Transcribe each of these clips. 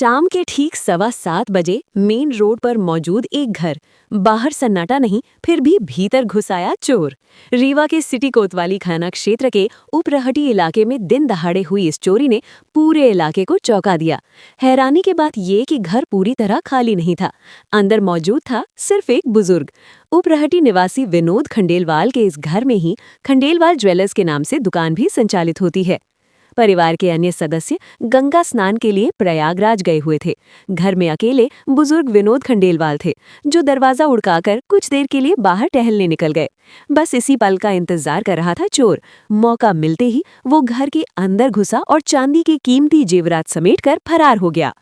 शाम के ठीक 7:15 बजे मेन रोड पर मौजूद एक घर। बाहर सन्नाटा नहीं, फिर भी भीतर घुस आया चोर। रीवा के सिटी कोतवाली थाना क्षेत्र के उपरहटी इलाके में दिन दहाड़े हुई इस चोरी ने पूरे इलाके को चौंका दिया। हैरानी की बात ये कि घर पूरी तरह खाली नहीं था। अंदर मौजूद था सिर्फ एक बुजुर्ग। उपरहटी निवासी विनोद खंडेलवाल के इस घर में ही खंडेलवाल ज्वेलर्स के नाम से दुकान भी संचालित होती है। परिवार के अन्य सदस्य गंगा स्नान के लिए प्रयागराज गए हुए थे। घर में अकेले बुजुर्ग विनोद खंडेलवाल थे, जो दरवाजा उड़काकर कुछ देर के लिए बाहर टहलने निकल गए। बस इसी पल का इंतजार कर रहा था चोर। मौका मिलते ही वो घर के अंदर घुसा और चांदी के कीमती जेवरात समेटकर फरार हो गया।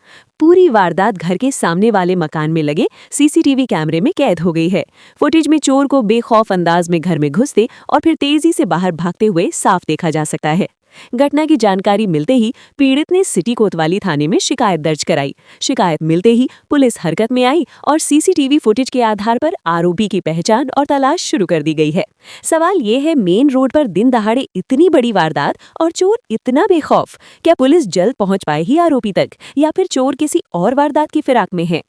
पूरी वारदात घर के सामने वाले मकान में लगे सीसीटीवी कैमरे में कैद हो गई है। फुटेज में चोर को बेखौफ अंदाज में घर में घुसते और फिर तेजी से बाहर भागते हुए साफ देखा जा सकता है। घटना की जानकारी मिलते ही पीड़ित ने सिटी कोतवाली थाने में शिकायत दर्ज कराई। शिकायत मिलते ही पुलिस हरकत में आई और सीसीटीवी फुटेज के आधार पर आरोपी की पहचान और तलाश शुरू कर दी गई है। सवाल ये है, मेन रोड पर दिन दहाड़े इतनी बड़ी वारदात और चोर इतना बेखौफ, क्या पुलिस जल्द पहुंच पाएगी आरोपी तक, या फिर चोर किसी और वारदात की फिराक में है?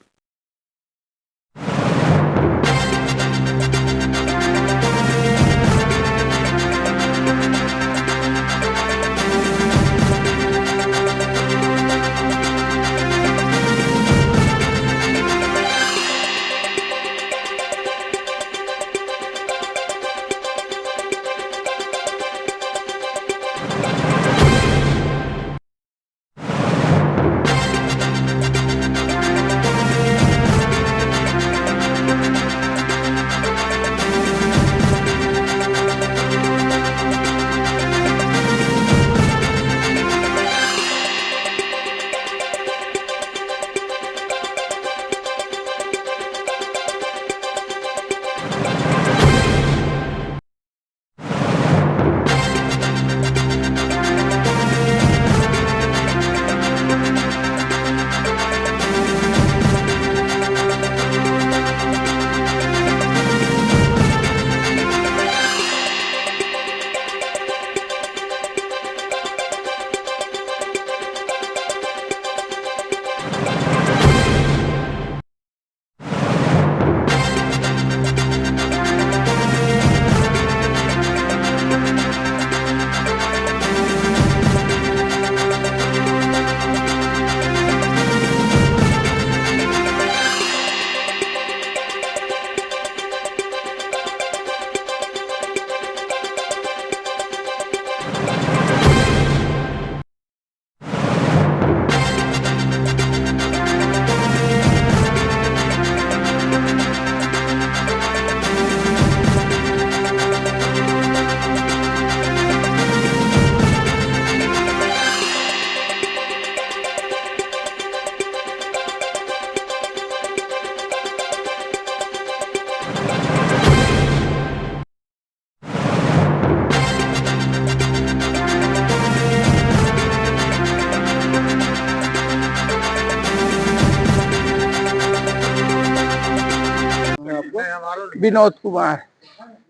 विनोद कुमार,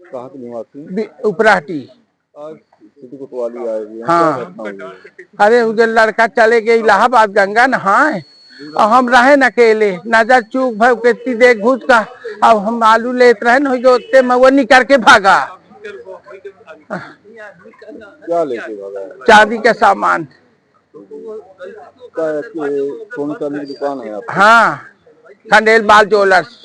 कहाँ के निवासी? उपराहटी। आज सिटी कोतवाली आए हुए हैं, हाँ, क्या घटना हुई है? अरे उधर लड़का चले गए इलाहाबाद गंगा नहाए और हम रहे न अकेले, नजर चूक भाई कितनी देर घुस का। अब हम आलू लेते रहे न, जोते में वो निकल के भागा। क्या लेके भागा? चांदी का सामान। सोने चांदी की दुकान है आपकी? हाँ, खंडेलवाल ज्वेलर्स।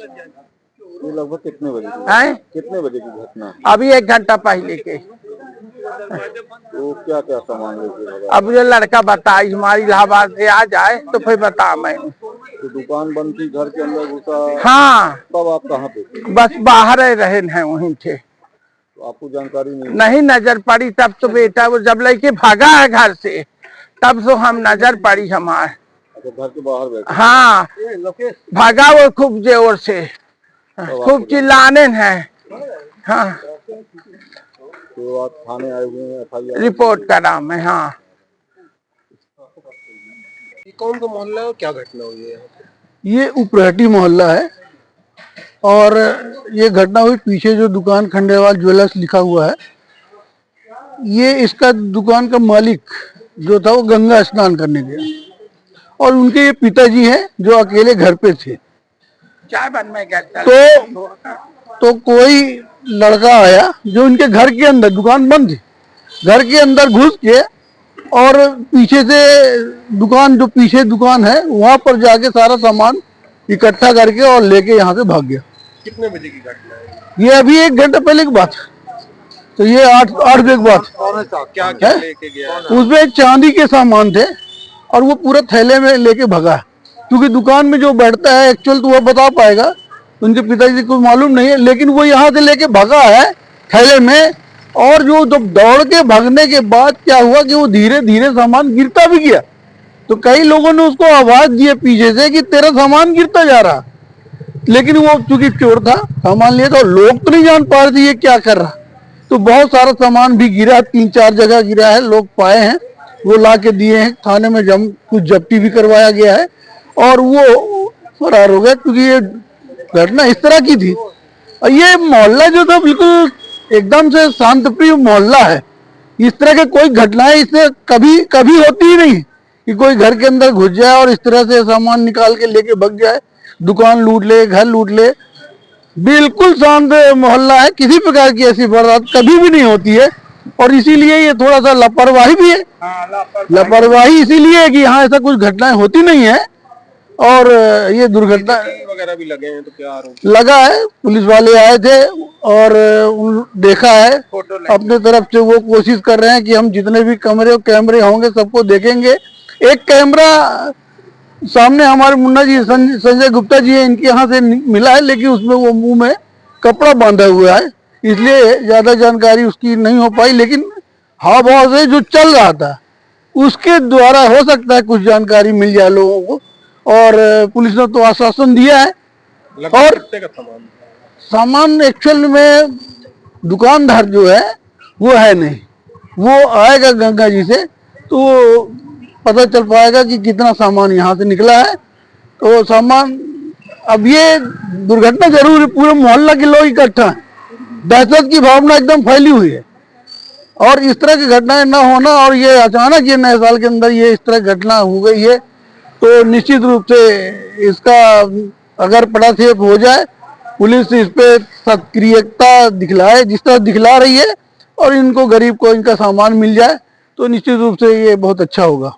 ये लगभग कितने बजे की है? कितने बजे की घटना? अभी 1 घंटा पहले के। तो क्या क्या सामान लेके भागा? अब ये लड़का बताई, हमारी इलाहाबाद से आ जाए तो फिर बता। मैं तो दुकान बंद थी, घर के अंदर घुसा? हाँ। तब आप कहाँ पे थे? बस बाहर रहे हैं, वहीं थे। तो आपको जानकारी नहीं नजर पड़ी तब तो बेटा, वो जब लड़के भागा है घर से तब तो हम नजर पड़ी हमारे। अच्छा, घर के बाहर बैठे? हाँ, भागा वो खूब जोर से, खूब चिल्लाने हैं। हाँ, तो आप थाने आए हुए हैं, FIR रिपोर्ट करा मैं। हाँ, ये कौन सा मोहल्ला है और क्या घटना हुई है? ये उपरहटी मोहल्ला है और ये घटना हुई पीछे जो दुकान खंडेलवाल ज्वेलर्स लिखा हुआ है, ये इसका दुकान का मालिक जो था वो गंगा स्नान करने गया और उनके ये पिताजी हैं जो अकेले घर पे थे। चाय बन में गया तो कोई लड़का आया जो उनके घर के अंदर, दुकान बंद थी, घर के अंदर घुस के और पीछे से दुकान, जो पीछे दुकान है वहां पर जाके सारा सामान इकट्ठा करके और लेके यहाँ से भाग गया। कितने बजे की घटना है? ये अभी 1 घंटा पहले की बात है, तो ये 8 बजे की बात कौन सा क्या क्या लेके गया? है। उसमें एक चांदी के सामान थे और वो पूरा थैले में लेके भगा, क्योंकि दुकान में जो बैठता है एक्चुअल तो वो बता पाएगा, उनके पिताजी को मालूम नहीं है, लेकिन वो यहाँ से लेके भगा है थैले में। और जो जब दौड़ के भागने के बाद क्या हुआ कि वो धीरे धीरे सामान गिरता भी गया, तो कई लोगों ने उसको आवाज दी है पीछे से कि तेरा सामान गिरता जा रहा, लेकिन वो चूंकि चोर था, सामान लिया, तो लोग तो नहीं जान पा रहे थे ये क्या कर रहा। तो बहुत सारा सामान भी गिरा, 3-4 जगह गिरा है, लोग पाए हैं, वो ला के दिए हैं थाने में, कुछ जब्ती भी करवाया गया है और वो फरार हो गया, क्योंकि ये घटना इस तरह की थी। और ये मोहल्ला जो था बिल्कुल एकदम से शांतिप्रिय मोहल्ला है। इस तरह के कोई घटनाएं इससे कभी कभी होती ही नहीं कि कोई घर के अंदर घुस जाए और इस तरह से सामान निकाल के लेके भाग जाए, दुकान लूट ले, घर लूट ले। बिल्कुल शांत मोहल्ला है, किसी प्रकार की ऐसी वारदात कभी भी नहीं होती है। और इसीलिए ये थोड़ा सा लापरवाही भी है। लापरवाही इसीलिए है कि यहाँ ऐसा कुछ घटनाएं होती नहीं है। और ये दुर्घटना वगैरह भी लगे हैं, तो क्या आरोप? लगा है, पुलिस वाले आए थे और देखा है, अपने तरफ से वो कोशिश कर रहे हैं कि हम जितने भी कैमरे होंगे सबको देखेंगे। एक कैमरा सामने हमारे मुन्ना जी संजय गुप्ता जी है, इनके यहाँ से मिला है, लेकिन उसमें वो मुंह में कपड़ा बांधा हुआ है, इसलिए ज्यादा जानकारी उसकी नहीं हो पाई। लेकिन हाव भाव से जो चल रहा था उसके द्वारा हो सकता है कुछ जानकारी मिल जाए लोगों को। और पुलिस ने तो आश्वासन दिया है। और सामान एक्चुअल में दुकानदार जो है वो है नहीं, वो आएगा गंगा जी से तो पता चल पाएगा कि कितना सामान यहाँ से निकला है। तो सामान, अब ये दुर्घटना जरूर है, पूरे मोहल्ला के लोग इकट्ठा हैं, दहशत की भावना एकदम फैली हुई है। और इस तरह की घटनाएं ना होना, और ये अचानक ये नए साल के अंदर ये इस तरह घटना हो गई है, तो निश्चित रूप से इसका अगर पटाक्षेप हो जाए, पुलिस इस पे सक्रियता दिखलाए जिस तरह दिखला रही है, और इनको गरीब को इनका सामान मिल जाए, तो निश्चित रूप से ये बहुत अच्छा होगा।